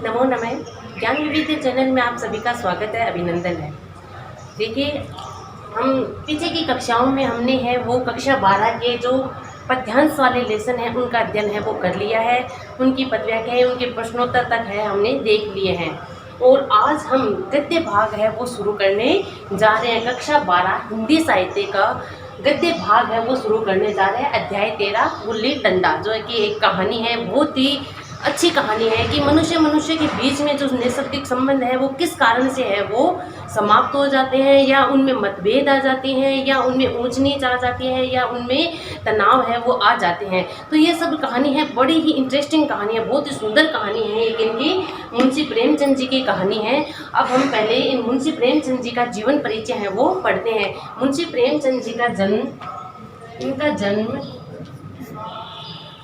नमो नमः। ज्ञान विविध चैनल में आप सभी का स्वागत है, अभिनंदन है। देखिए, हम पीछे की कक्षाओं में हमने है वो कक्षा 12 के जो पद्यांश वाले लेसन हैं उनका अध्ययन है वो कर लिया है। उनकी पदव्याख्याएँ, उनके प्रश्नोत्तर तक है हमने देख लिए हैं। और आज हम गद्य भाग है वो शुरू करने जा रहे हैं। कक्षा 12 हिंदी साहित्य का गद्य भाग है वो शुरू करने जा रहे हैं। अध्याय 13 गुल्ली डंडा, जो है कि एक कहानी है, बहुत ही अच्छी कहानी है कि मनुष्य के बीच में जो नैसर्गिक संबंध है वो किस कारण से है वो समाप्त हो जाते हैं, या उनमें मतभेद आ जाते हैं, या उनमें ऊंच नीच आ जाती है, या उनमें तनाव है वो आ जाते हैं। तो ये सब कहानी है, बड़ी ही इंटरेस्टिंग कहानी है, बहुत ही सुंदर कहानी है। एक इनकी मुंशी प्रेमचंद जी की कहानी है। अब हम पहले इन मुंशी प्रेमचंद जी का जीवन परिचय है वो पढ़ते हैं। मुंशी प्रेमचंद जी का जन्म, इनका जन्म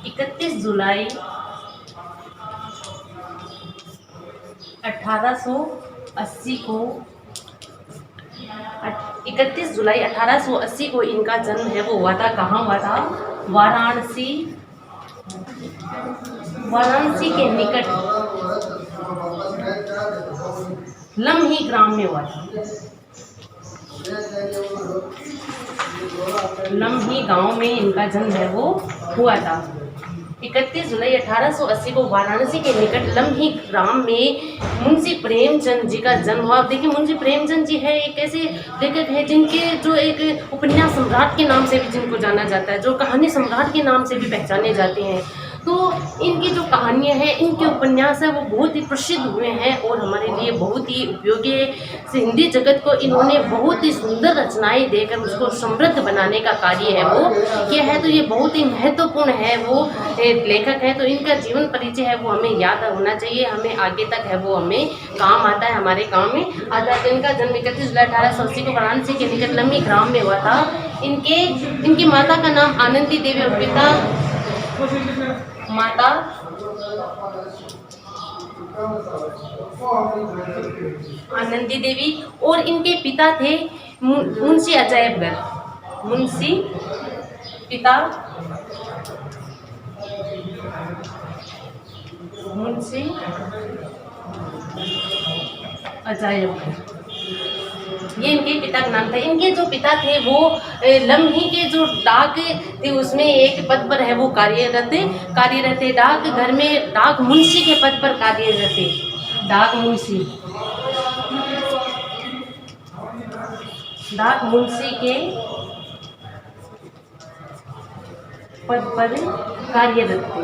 31 जुलाई 1880 को 31 जुलाई 1880 को इनका जन्म है वो हुआ था। कहाँ हुआ था? वाराणसी, वाराणसी के निकट लम्ही ग्राम में हुआ था। लम्ही गांव में इनका जन्म है वो हुआ था। 31 जुलाई 1880 को वाराणसी के निकट लम्ही ग्राम में मुंशी प्रेमचंद जी का जन्म हुआ। देखिए, मुंशी प्रेमचंद जी है एक ऐसे लेखक है जिनके जो एक उपन्यास सम्राट के नाम से भी जिनको जाना जाता है, जो कहानी सम्राट के नाम से भी पहचाने जाते हैं। तो इनकी जो कहानियाँ हैं, इनके उपन्यास हैं वो बहुत ही प्रसिद्ध हुए हैं और हमारे लिए बहुत ही उपयोगी है। हिंदी जगत को इन्होंने बहुत ही सुंदर रचनाएं देकर उसको समृद्ध बनाने का कार्य है वो किया है। तो ये बहुत ही महत्वपूर्ण है, वो लेखक है। तो इनका जीवन परिचय है वो हमें याद होना चाहिए, हमें आगे तक है वो हमें काम आता है, हमारे काम में आता है। तो इनका जन्म 31 जुलाई 1880 को वाराणसी के निकट लम्ही ग्राम में हुआ था। इनकी माता का नाम आनंदी देवी और पिता माता आनंदी देवी, और इनके पिता थे मुंशी अजायबगर। मुंशी पिता मुंशी अजायबगर, ये इनके पिता का नाम था। इनके जो पिता थे वो लम्ही के जो डाक थे उसमें एक पद पर है वो कार्यरत थे। डाक घर में डाक मुंशी के पद पर कार्यरत थे। डाक मुंशी के पद पर कार्यरत थे।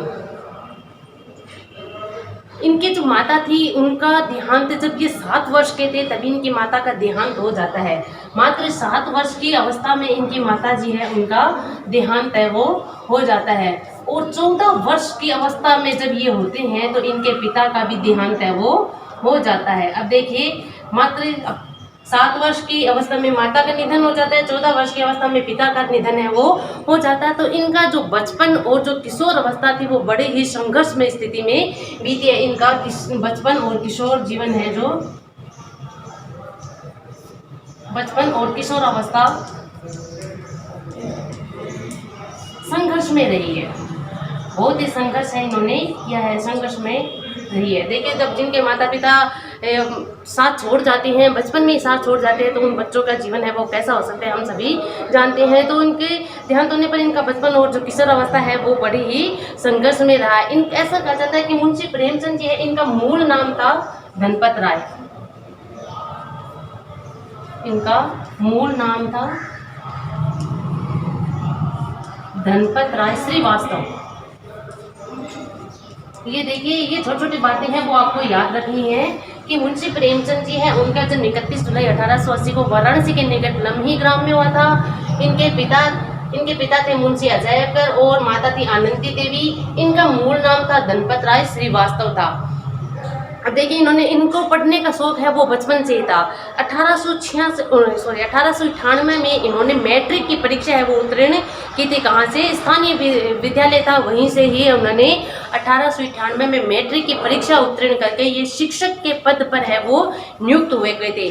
इनके जो माता थी उनका देहांत जब ये 7 वर्ष के थे तभी इनकी माता का देहांत हो जाता है। मात्र 7 वर्ष की अवस्था में इनकी माता जी है उनका देहांत है वो हो जाता है। और 14 वर्ष की अवस्था में जब ये होते हैं तो इनके पिता का भी देहांत है वो हो जाता है। अब देखिए, मात्र 7 वर्ष की अवस्था में माता का निधन हो जाता है, 14 वर्ष की अवस्था में पिता का निधन है वो हो जाता है। तो इनका जो बचपन और जो किशोर अवस्था थी वो बड़े ही संघर्ष में स्थिति में बीती है। इनका बचपन और किशोर जीवन है जो बचपन और किशोर अवस्था संघर्ष में रही है। बहुत ही संघर्ष है इन्होंने किया है, संघर्ष में रही है। देखिए, जब जिनके माता पिता साथ छोड़ जाते हैं, बचपन में ही साथ छोड़ जाते हैं, तो उन बच्चों का जीवन है वो कैसा हो सकता है हम सभी जानते हैं। तो उनके देहांत होने पर इनका बचपन और जो किशोर अवस्था है वो बड़ी ही संघर्ष में रहा है। ऐसा कहा जाता है कि मुंशी प्रेमचंद जी है, इनका मूल नाम था धनपत राय। इनका मूल नाम था धनपत राय श्रीवास्तव। ये देखिए, ये छोटी छोटी बातें हैं वो आपको याद रखनी है कि मुंशी प्रेमचंद जी हैं, उनका जन्म 31 जुलाई 1880 को वाराणसी के निकट लम्ही ग्राम में हुआ था। इनके पिता थे मुंशी अजायबगर और माता थी आनंदी देवी। इनका मूल नाम था धनपत राय श्रीवास्तव था। अब देखिए, इनको पढ़ने का शौक है वो बचपन से ही था। 1898 में इन्होंने मैट्रिक की परीक्षा है वो उत्तीर्ण की थी। कहाँ से? स्थानीय विद्यालय था, वहीं से ही उन्होंने 1898 में मैट्रिक की परीक्षा उत्तीर्ण करके ये शिक्षक के पद पर है वो नियुक्त हुए गए थे।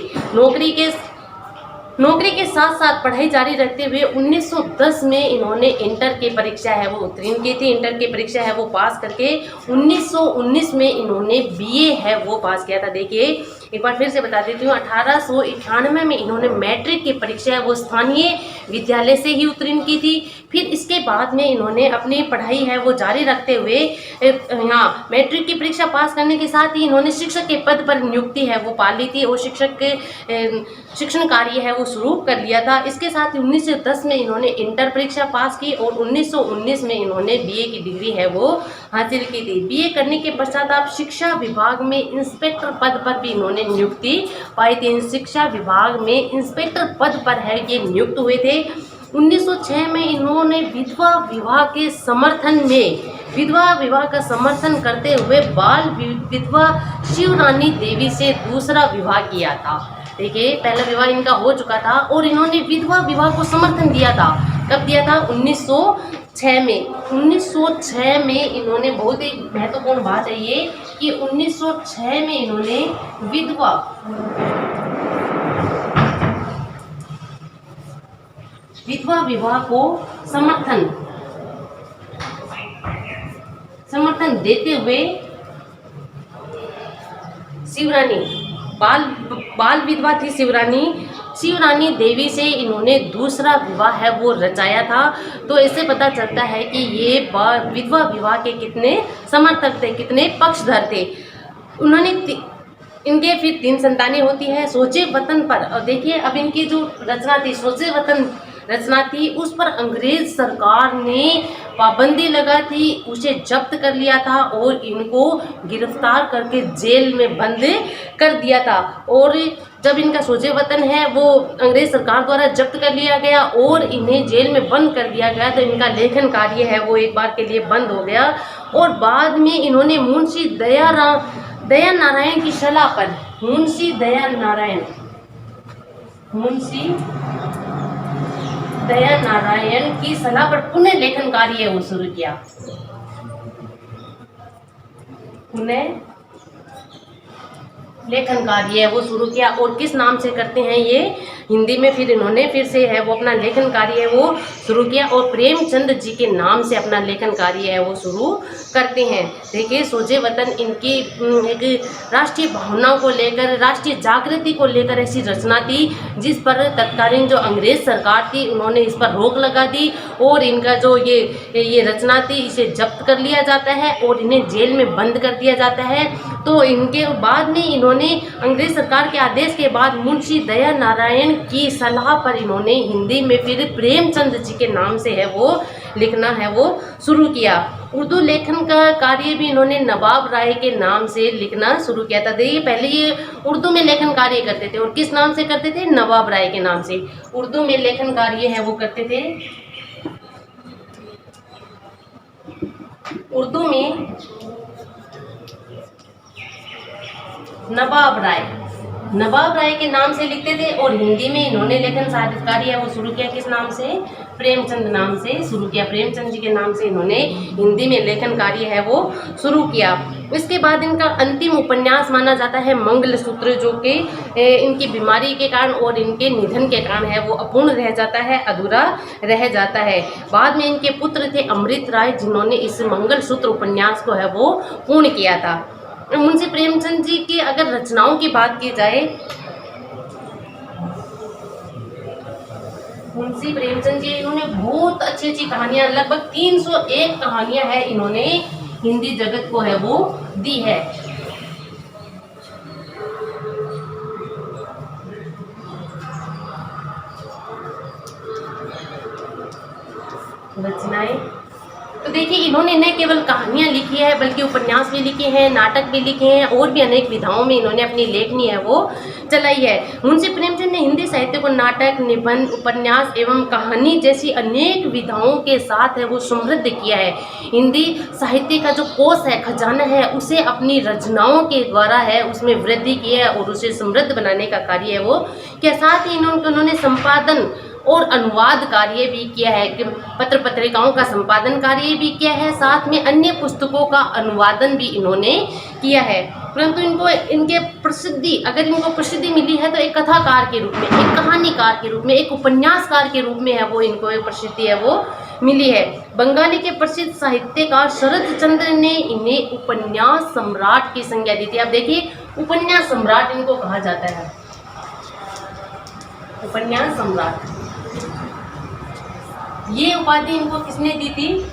नौकरी के साथ साथ पढ़ाई जारी रखते हुए 1910 में इन्होंने इंटर की परीक्षा है वो उत्तीर्ण की थी। इंटर की परीक्षा है वो पास करके 1919 में इन्होंने बीए है वो पास किया था। देखिए एक बार फिर से बता देती हूँ, 1891 में इन्होंने मैट्रिक की परीक्षा है वो स्थानीय विद्यालय से ही उत्तीर्ण की थी। फिर इसके बाद में इन्होंने अपनी पढ़ाई है वो जारी रखते हुए यहाँ मैट्रिक की परीक्षा पास करने के साथ ही इन्होंने शिक्षक के पद पर नियुक्ति है वो पा ली थी और शिक्षक के शिक्षण कार्य है वो शुरू कर लिया था। इसके साथ ही 1910 में इन्होंने इंटर परीक्षा पास की और 1919 में इन्होंने बीए की डिग्री है वो हासिल की थी। बीए करने के पश्चात आप शिक्षा विभाग में इंस्पेक्टर पद पर भी इन्होंने नियुक्ति पाई थी। शिक्षा विभाग में इंस्पेक्टर पद पर है ये नियुक्त हुए थे। 1906 में इन्होंने विधवा विवाह के समर्थन में विधवा विवाह का समर्थन करते हुए बाल विधवा शिवरानी देवी से दूसरा विवाह किया था। देखिए पहला विवाह इनका हो चुका था और इन्होंने विधवा विवाह को समर्थन दिया था। कब दिया था? 1906 में। 1906 में इन्होंने, बहुत ही महत्वपूर्ण बात है ये कि 1906 में इन्होंने विधवा विवाह को समर्थन देते हुए शिवरानी बाल विधवा थी शिवरानी देवी से इन्होंने दूसरा विवाह है वो रचाया था। तो इससे पता चलता है कि ये विधवा विवाह के कितने समर्थक थे, कितने पक्षधर थे। उन्होंने इनके फिर 3 संतानें होती है सोचे वतन पर। और देखिए अब इनकी जो रचना थी, सोचे वतन रचना थी, उस पर अंग्रेज सरकार ने पाबंदी लगा थी, उसे जब्त कर लिया था और इनको गिरफ्तार करके जेल में बंद कर दिया था। और जब इनका सोचे वतन है वो अंग्रेज सरकार द्वारा जब्त कर लिया गया और इन्हें जेल में बंद कर दिया गया, तो इनका लेखन कार्य है वो एक बार के लिए बंद हो गया। और बाद में इन्होंने मुंशी दया नारायण की सलाह पर, मुंशी दया नारायण की सलाह पर पुनः लेखन कार्य वो शुरू किया। पुनः लेखन कार्य है वो शुरू किया और किस नाम से करते हैं ये? हिंदी में फिर इन्होंने फिर से है वो अपना लेखन कार्य है वो शुरू किया और प्रेमचंद जी के नाम से अपना लेखन कार्य है वो शुरू करते हैं। देखिए सोचे वतन इनकी एक राष्ट्रीय भावनाओं को लेकर, राष्ट्रीय जागृति को लेकर ऐसी रचना थी जिस पर तत्कालीन जो अंग्रेज सरकार थी उन्होंने इस पर रोक लगा दी और इनका जो ये रचना थी इसे जब्त कर लिया जाता है और इन्हें जेल में बंद कर दिया जाता है। तो इनके बाद में इन्होंने अंग्रेज सरकार के आदेश के बाद मुंशी दया नारायण की सलाह पर इन्होंने हिंदी में फिर प्रेमचंद जी के नाम से है वो लिखना है वो शुरू किया। उर्दू लेखन का कार्य भी इन्होंने नवाब राय के नाम से लिखना शुरू किया था। देखिए पहले ये उर्दू में लेखन कार्य करते थे और किस नाम से करते थे? नवाब राय के नाम से उर्दू में लेखन कार्य है वो करते थे। उर्दू में नवाब राय के नाम से लिखते थे और हिंदी में इन्होंने लेखन कार्य है वो शुरू किया। किस नाम से? प्रेमचंद नाम से शुरू किया। प्रेमचंद जी के नाम से इन्होंने हिंदी में लेखन कार्य है वो शुरू किया। इसके बाद इनका अंतिम उपन्यास माना जाता है मंगलसूत्र, जो कि इनकी बीमारी के कारण और इनके निधन के कारण है वो अपूर्ण रह जाता है, अधूरा रह जाता है। बाद में इनके पुत्र थे अमृत राय जिन्होंने इस मंगलसूत्र उपन्यास को है वो पूर्ण किया था। मुंशी प्रेमचंद जी की अगर रचनाओं की बात की जाए, मुंशी प्रेमचंद जी इन्होंने बहुत अच्छी कहानियां, लगभग 301 कहानियां है इन्होंने हिंदी जगत को है वो दी है। रचनाएं तो देखिए इन्होंने न केवल कहानियाँ लिखी है बल्कि उपन्यास भी लिखे हैं, नाटक भी लिखे हैं और भी अनेक विधाओं में इन्होंने अपनी लेखनी है वो चलाई है। मुंशी प्रेमचंद ने हिंदी साहित्य को नाटक, निबंध, उपन्यास एवं कहानी जैसी अनेक विधाओं के साथ है वो समृद्ध किया है। हिंदी साहित्य का जो कोष है, खजाना है, उसे अपनी रचनाओं के द्वारा है उसमें वृद्धि की है और उसे समृद्ध बनाने का कार्य है वो किया। साथ ही इन्होंने संपादन और अनुवाद कार्य भी किया है, कि पत्र पत्रिकाओं का संपादन कार्य भी किया है, साथ में अन्य पुस्तकों का अनुवादन भी इन्होंने किया है। परंतु इनको इनके प्रसिद्धि, अगर इनको प्रसिद्धि मिली है तो एक कथाकार के रूप में, एक कहानीकार के रूप में, एक उपन्यासकार के रूप में है वो, इनको एक प्रसिद्धि है वो मिली है। बंगाली के प्रसिद्ध साहित्यकार शरद चंद्र ने इन्हें उपन्यास सम्राट की संज्ञा दी थी। अब देखिए, उपन्यास सम्राट इनको कहा जाता है, उपन्यास सम्राट। ये उपाधि इनको किसने दी थी?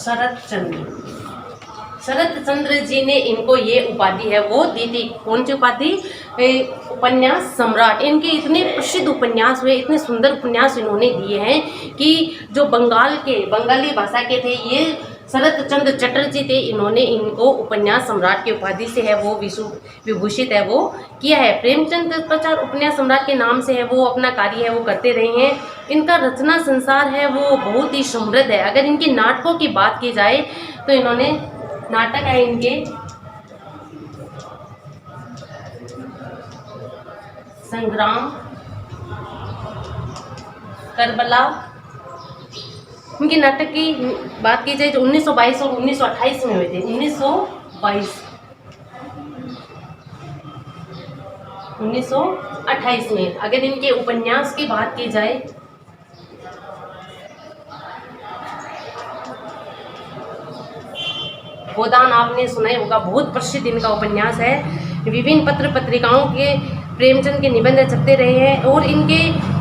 शरद चंद्र जी ने इनको ये उपाधि है वो दी थी। कौन सी उपाधि? उपन्यास सम्राट। इनके इतने प्रसिद्ध उपन्यास हुए, इतने सुंदर उपन्यास इन्होंने दिए हैं कि जो बंगाली भाषा के थे, ये शरद चंद्र चटर्जी थे, इन्होंने इनको उपन्यास सम्राट की उपाधि से है वो विभूषित है वो किया है। प्रेमचंद प्रचार उपन्यास सम्राट के नाम से है वो अपना कार्य है वो करते रहे हैं। इनका रचना संसार है वो बहुत ही समृद्ध है। अगर इनके नाटकों की बात की जाए तो इन्होंने नाटक है इनके संग्राम, करबला। इनके नाटक की बात की जाए जो 1922 और 1928 में हुए थे। 1928 में। अगर इनके उपन्यास की बात की जाए गोदान, आपने सुना ही होगा, बहुत प्रसिद्ध इनका उपन्यास है। विभिन्न पत्र पत्रिकाओं के प्रेमचंद के निबंध छपते रहे हैं और इनके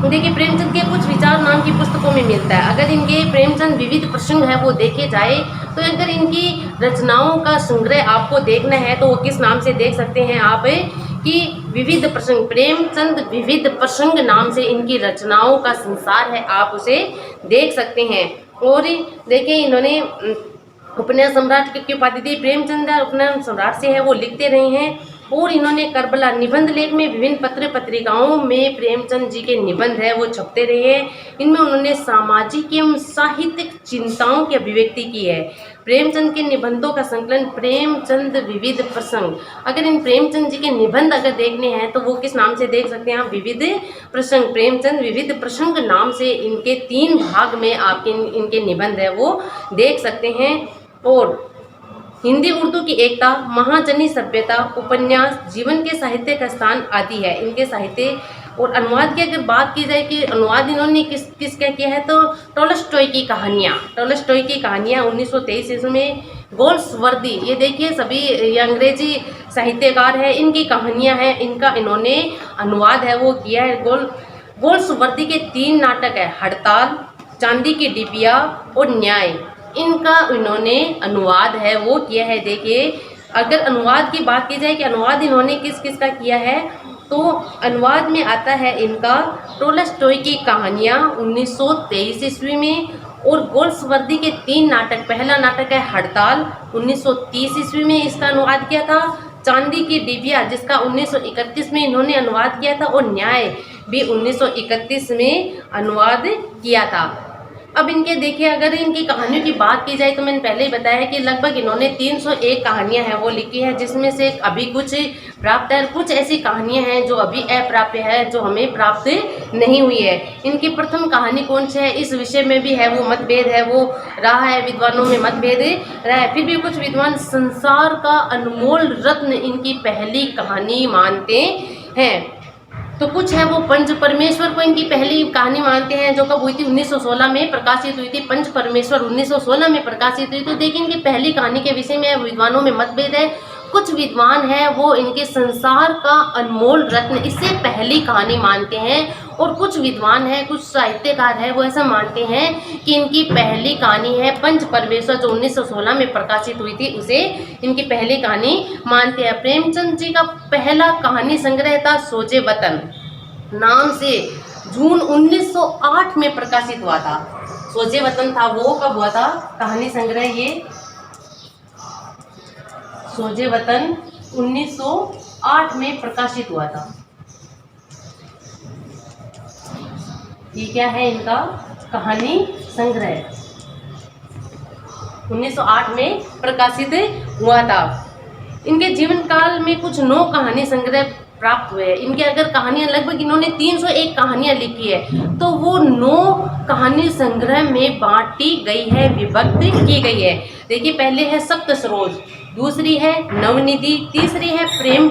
देखिए प्रेमचंद के कुछ विचार नाम की पुस्तकों में मिलता है। अगर इनके प्रेमचंद विविध प्रसंग है वो देखे जाए तो अगर इनकी रचनाओं का संग्रह आपको देखना है तो वो किस नाम से देख सकते हैं आप कि विविध प्रसंग, प्रेमचंद विविध प्रसंग नाम से इनकी रचनाओं का संसार है, आप उसे देख सकते हैं। और देखिए इन्होंने उपन्यास सम्राट की उपाधि दी। प्रेमचंद उपन्यास सम्राट से है वो लिखते रहे हैं और इन्होंने करबला निबंध लेख में विभिन्न पत्र पत्रिकाओं में प्रेमचंद जी के निबंध है वो छपते रहे हैं। इनमें उन्होंने सामाजिक एवं साहित्यिक चिंताओं की अभिव्यक्ति की है। प्रेमचंद के निबंधों का संकलन प्रेमचंद विविध प्रसंग। अगर इन प्रेमचंद जी के निबंध अगर देखने हैं तो वो किस नाम से देख सकते हैं आप? विविध प्रसंग। प्रेमचंद विविध प्रसंग नाम से इनके 3 भाग में आपके इनके निबंध है वो देख सकते हैं। और हिंदी उर्दू की एकता, महाजनी सभ्यता, उपन्यास, जीवन के साहित्य का स्थान आदि है इनके साहित्य। और अनुवाद की अगर बात की जाए कि अनुवाद इन्होंने किसका किया है तो टॉलस्टॉय की कहानियाँ 1923 ईस्वी में। गोल्सवर्दी, ये देखिए सभी ये अंग्रेजी साहित्यकार है, इनकी कहानियाँ हैं, इनका इन्होंने अनुवाद है वो किया है। गोल्सवर्दी के 3 नाटक है, हड़ताल, चांदी की डिबिया और न्याय, इनका इन्होंने अनुवाद है वो किया है। देखिए अगर अनुवाद की बात की जाए कि अनुवाद इन्होंने किस किस का किया है तो अनुवाद में आता है इनका टॉलस्टॉय की कहानियाँ 1923 ईस्वी में। और गोल्सवर्दी के 3 नाटक, पहला नाटक है हड़ताल 1930 ईस्वी में इसका अनुवाद किया था। चांदी की डिबिया जिसका 1931 में इन्होंने अनुवाद किया था और न्याय भी 1931 में अनुवाद किया था। अब इनके देखिए अगर इनकी कहानियों की बात की जाए तो मैंने पहले ही बताया कि लगभग इन्होंने 301 कहानियां हैं वो लिखी है, जिसमें से अभी कुछ प्राप्त है, कुछ ऐसी कहानियां हैं जो अभी अप्राप्य है, जो हमें प्राप्त नहीं हुई है। इनकी प्रथम कहानी कौन सी है इस विषय में भी है वो मतभेद है वो रहा है, विद्वानों में मतभेद रहा है। फिर भी कुछ विद्वान संसार का अनमोल रत्न इनकी पहली कहानी मानते हैं। तो कुछ है वो पंच परमेश्वर को इनकी पहली कहानी मानते हैं, जो कब हुई थी 1916 में प्रकाशित हुई थी। पंच परमेश्वर 1916 में प्रकाशित हुई। तो देखिए इनकी पहली कहानी के विषय में विद्वानों में मतभेद है। कुछ विद्वान हैं वो इनके संसार का अनमोल रत्न इससे पहली कहानी मानते हैं, और कुछ विद्वान हैं, कुछ साहित्यकार हैं वो ऐसा मानते हैं कि इनकी पहली कहानी है पंच परमेश्वर जो 1916 में प्रकाशित हुई थी, उसे इनकी पहली कहानी मानते हैं। प्रेमचंद जी का पहला कहानी संग्रह था सोजे वतन नाम से, जून 1908 में प्रकाशित हुआ था। सोजे वतन था वो कब हुआ था कहानी संग्रह, ये सोजे वतन 1908 में प्रकाशित हुआ था। ये क्या है इनका कहानी संग्रह 1908 में प्रकाशित हुआ था। इनके जीवन काल में कुछ 9 कहानी संग्रह प्राप्त हुए हैं। इनके अगर कहानियाँ लगभग इन्होंने 301 कहानियाँ लिखी है, तो वो 9 कहानी संग्रह में बांटी गई है, विभक्त की गई है। देखिए, पहले है सप्त सरोज, दूसरी है नवनिधि, तीसरी है प्रेम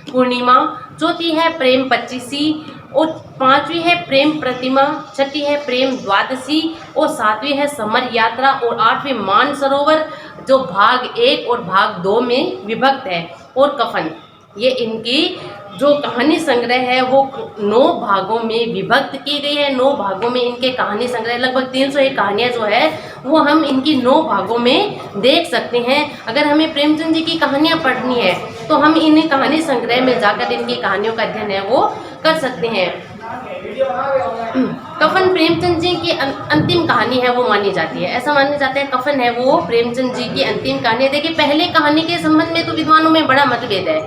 पूर्णिमा, चौथी है प्रेम पच्चीसी, और पांचवी है प्रेम प्रतिमा, छठी है प्रेम द्वादशी, और सातवीं है समर यात्रा, और आठवीं मान सरोवर, जो भाग 1 और भाग 2 में विभक्त है, और कफन। ये इनकी जो कहानी संग्रह है वो 9 भागों में विभक्त की गई है। 9 भागों में इनके कहानी संग्रह, लगभग 301 कहानियाँ जो है वो हम इनकी 9 भागों में देख सकते हैं। अगर हमें प्रेमचंद जी की कहानियाँ पढ़नी है तो हम इन कहानी संग्रह में जाकर इनकी कहानियों का अध्ययन है वो कर सकते हैं। कफन प्रेमचंद जी की अंतिम कहानी है वो मानी जाती है। ऐसा माना जाता है कफन है वो प्रेमचंद जी की अंतिम कहानी है। देखिए, पहले कहानी के संबंध में तो विद्वानों में बड़ा मतभेद है।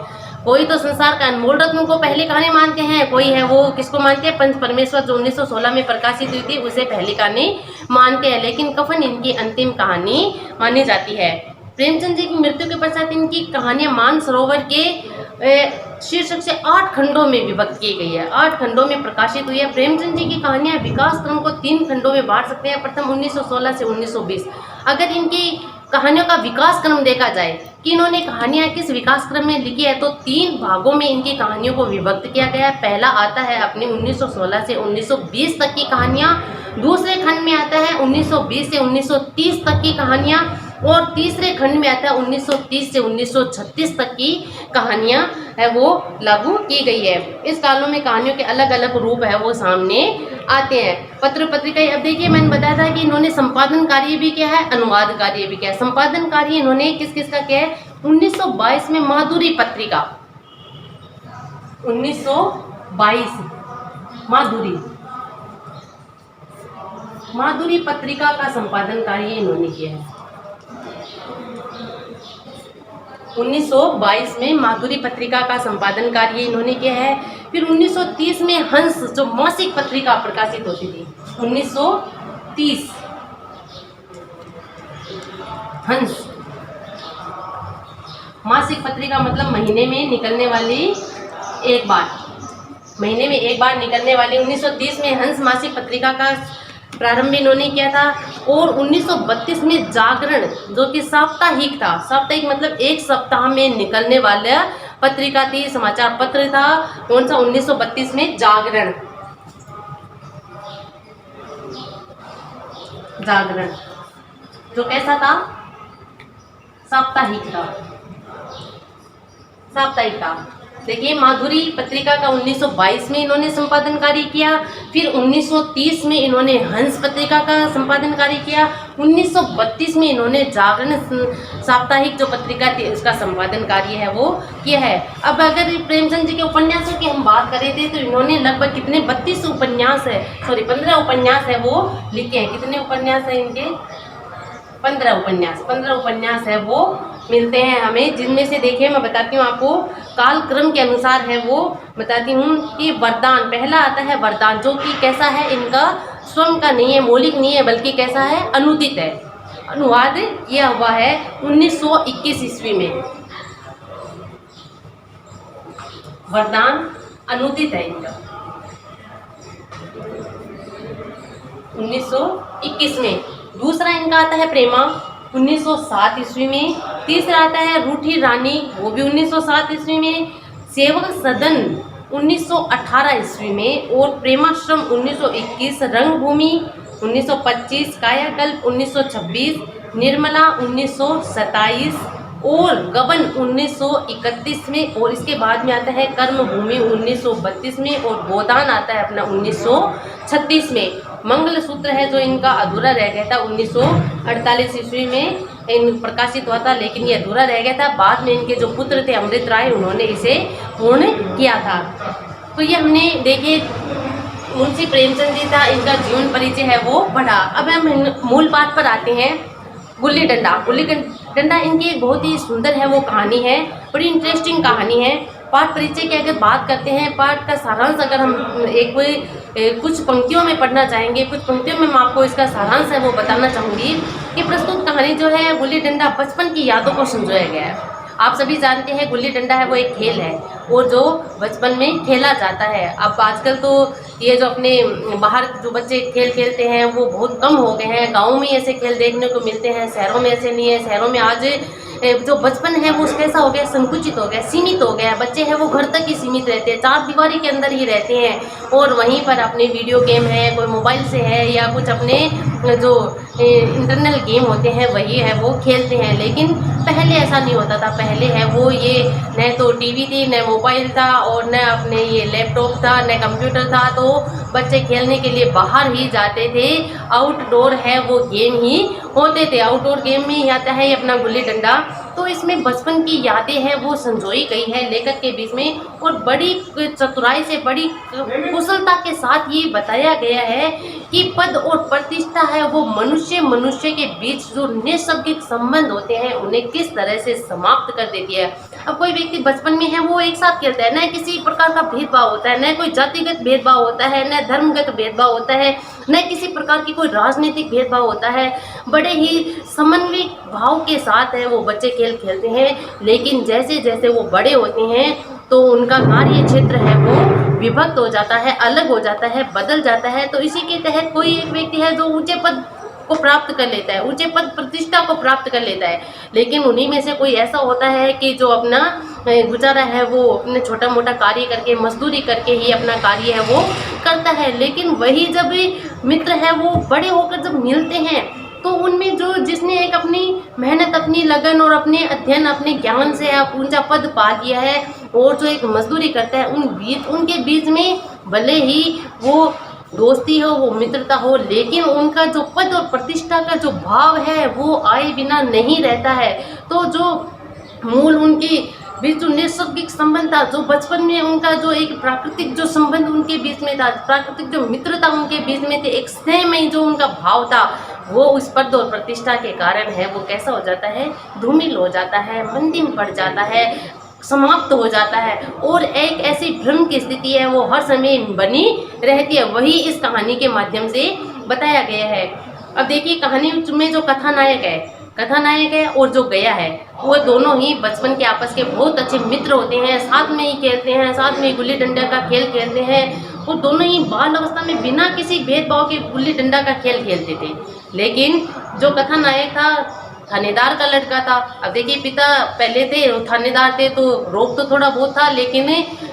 कोई तो संसार का अनमोल रत्न को पहली कहानी मानते हैं, कोई है वो किसको मानते हैं, पंच परमेश्वर जो 1916 में प्रकाशित हुई थी उसे पहली कहानी मानते हैं, लेकिन कफन इनकी अंतिम कहानी मानी जाती है। प्रेमचंद जी की मृत्यु के पश्चात इनकी कहानियां मान सरोवर के शीर्षक से 8 खंडों में विभक्त की गई है, 8 खंडों में प्रकाशित हुई है। प्रेमचंद जी की कहानियां विकास क्रम को 3 खंडों में बांट सकते हैं। प्रथम 1916 से 1920। अगर इनकी कहानियों का विकास क्रम देखा जाए कि इन्होंने कहानियां किस विकास क्रम में लिखी है, तो 3 भागों में इनकी कहानियों को विभक्त किया गया है। पहला आता है अपने 1916 से 1920 तक की कहानियां, दूसरे खंड में आता है 1920 से 1930 तक की कहानियां, और तीसरे खंड में आता है 1930 से 1936 तक की कहानियां है वो लागू की गई है। इस कालों में कहानियों के अलग अलग रूप है वो सामने आते हैं। पत्र पत्रिकाएं, अब देखिए मैंने बताया था कि इन्होंने संपादन कार्य भी किया है, अनुवाद कार्य भी किया है। संपादन कार्य इन्होंने किस किस का किया है, 1922 में माधुरी पत्रिका, 1922 माधुरी पत्रिका का संपादन कार्य इन्होंने किया है। 1922 में माधुरी पत्रिका का संपादन कार्य इन्होंने किया है। फिर 1930 में हंस जो मासिक पत्रिका प्रकाशित होती थी, 1930 हंस मासिक पत्रिका, मतलब महीने में निकलने वाली एक बार निकलने वाली 1930 में हंस मासिक पत्रिका का प्रारंभ इन्होंने किया था। और 1932 में जागरण जो कि साप्ताहिक था, साप्ताहिक मतलब एक सप्ताह में निकलने वाला पत्रिका थी, समाचार पत्र था। कौन सा, 1932 में जागरण जो कैसा था, साप्ताहिक था। देखिए, माधुरी पत्रिका का 1922 में इन्होंने संपादन कार्य किया। फिर 1930 में इन्होंने हंस पत्रिका का संपादन कार्य किया। 1932 में इन्होंने जागरण साप्ताहिक जो पत्रिका थी उसका संपादन कार्य है वो किया है। अब अगर प्रेमचंद जी के उपन्यासों की हम बात करें थे तो इन्होंने लगभग कितने 15 उपन्यास है वो लिखे हैं। कितने उपन्यास है इनके, 15 उपन्यास है वो मिलते हैं हमें, जिनमें से देखिए मैं बताती हूँ आपको कालक्रम के अनुसार है वो बताती हूँ कि वरदान, पहला आता है वरदान, जो कि कैसा है, इनका स्वयं का नहीं है, मौलिक नहीं है, बल्कि कैसा है, अनुदित है, अनुवाद किया हुआ है 1921 ईस्वी में। वरदान अनुदित है इनका 1921 में। दूसरा इनका आता है प्रेमा 1907 ईस्वी में। तीसरा आता है रूठी रानी, वो भी 1907 ईस्वी में। सेवक सदन 1918 ईस्वी में। और प्रेमाश्रम 1921, रंगभूमि 1925, कायाकल्प 1926, निर्मला 1927 और गबन 1931 में। और इसके बाद में आता है कर्मभूमि 1932 में। और गोदान आता है अपना 1936 में। मंगलसूत्र है जो इनका अधूरा रह गया था 1948 ईस्वी में इन प्रकाशित हुआ था, लेकिन ये अधूरा रह गया था। बाद में इनके जो पुत्र थे अमृत राय, उन्होंने इसे पूर्ण किया था। तो ये हमने देखिए मुंशी प्रेमचंद जी था, इनका जीवन परिचय है वो पढ़ा। अब हम मूल बात पर आते हैं। गुल्ली डंडा इनकी एक बहुत ही सुंदर है वो कहानी है, बड़ी इंटरेस्टिंग कहानी है। पाठ परिचय की अगर बात करते हैं, पाठ का सारांश अगर हम कुछ पंक्तियों में पढ़ना चाहेंगे, कुछ पंक्तियों में मैं आपको इसका सारांश है वो बताना चाहूँगी कि प्रस्तुत कहानी जो है गुल्ली डंडा बचपन की यादों को संजोया गया है। आप सभी जानते हैं गुल्ली डंडा है वो एक खेल है और जो बचपन में खेला जाता है। अब आजकल तो ये जो अपने बाहर जो बच्चे खेल खेलते हैं वो बहुत कम हो गए हैं। गाँव में ऐसे खेल देखने को मिलते हैं, शहरों में ऐसे नहीं है। शहरों में आज जो बचपन है वो कैसा हो गया, संकुचित हो गया, सीमित हो गया। बच्चे हैं वो घर तक ही सीमित रहते हैं, चार दीवारी के अंदर ही रहते हैं और वहीं पर अपने वीडियो गेम है, कोई मोबाइल से है या कुछ अपने जो इंटरनल गेम होते हैं वही है वो खेलते हैं। लेकिन पहले ऐसा नहीं होता था। पहले है वो ये न तो टीवी थी, न मोबाइल था और न अपने ये लैपटॉप था, न कंप्यूटर था, तो बच्चे खेलने के लिए बाहर ही जाते थे। आउटडोर है वो गेम ही होते थे। आउटडोर गेम में ही आता है अपना गुल्ली डंडा। तो इसमें बचपन की यादें हैं वो संजोई गई है लेखक के बीच में और बड़ी चतुराई से, बड़ी कुशलता के साथ ये बताया गया है कि पद और प्रतिष्ठा है वो मनुष्य के बीच जो नैसर्गिक संबंध होते हैं उन्हें किस तरह से समाप्त कर देती है। अब कोई व्यक्ति बचपन में है वो एक साथ खेलता है, न किसी प्रकार का भेदभाव होता है, न कोई जातिगत भेदभाव होता है, न धर्मगत भेदभाव होता है, न किसी प्रकार की कोई राजनीतिक भेदभाव होता है। बड़े ही समन्वित भाव के साथ है वो बच्चे खेल खेलते हैं। लेकिन जैसे जैसे वो बड़े होते हैं तो उनका कार्य क्षेत्र है वो विभक्त हो जाता है, अलग हो जाता है, बदल जाता है। तो इसी के तहत कोई एक व्यक्ति है जो ऊंचे पद को प्राप्त कर लेता है, ऊंचे पद प्रतिष्ठा को प्राप्त कर लेता है। लेकिन उन्हीं में से कोई ऐसा होता है कि जो अपना गुजारा है वो अपने छोटा मोटा कार्य करके, मजदूरी करके ही अपना कार्य है वो करता है। लेकिन वही जब मित्र है वो बड़े होकर जब मिलते हैं तो उनमें जो जिसने एक अपनी मेहनत, अपनी लगन और अपने अध्ययन, अपने ज्ञान से आप ऊंचा पद पा लिया है और जो एक मजदूरी करता है उनके बीच में भले ही वो दोस्ती हो, वो मित्रता हो, लेकिन उनका जो पद और प्रतिष्ठा का जो भाव है वो आए बिना नहीं रहता है। तो जो मूल उनकी बीच जो नैसर्गिक संबंध था, जो बचपन में उनका जो एक प्राकृतिक जो संबंध उनके बीच में था, प्राकृतिक जो मित्रता उनके बीच में थी, एक स्नेहमयी जो उनका भाव था, वो उस पद और प्रतिष्ठा के कारण है वो कैसा हो जाता है, धूमिल हो जाता है, मंदिर पड़ जाता है, समाप्त हो जाता है और एक ऐसी भ्रम की स्थिति है वो हर समय बनी रहती है। वही इस कहानी के माध्यम से बताया गया है। अब देखिए कहानी में जो कथानायक है और जो गया है वो दोनों ही बचपन के आपस के बहुत अच्छे मित्र होते हैं, साथ में ही खेलते हैं, साथ में ही गुल्ली डंडा का खेल खेलते हैं और दोनों ही बाल अवस्था में बिना किसी भेदभाव के गुल्ली डंडा का खेल खेलते थे। लेकिन जो कथानायक था थानेदार का लड़का था। अब देखिए पिता पहले थे थानेदार थे तो रोक तो थोड़ा बहुत था, लेकिन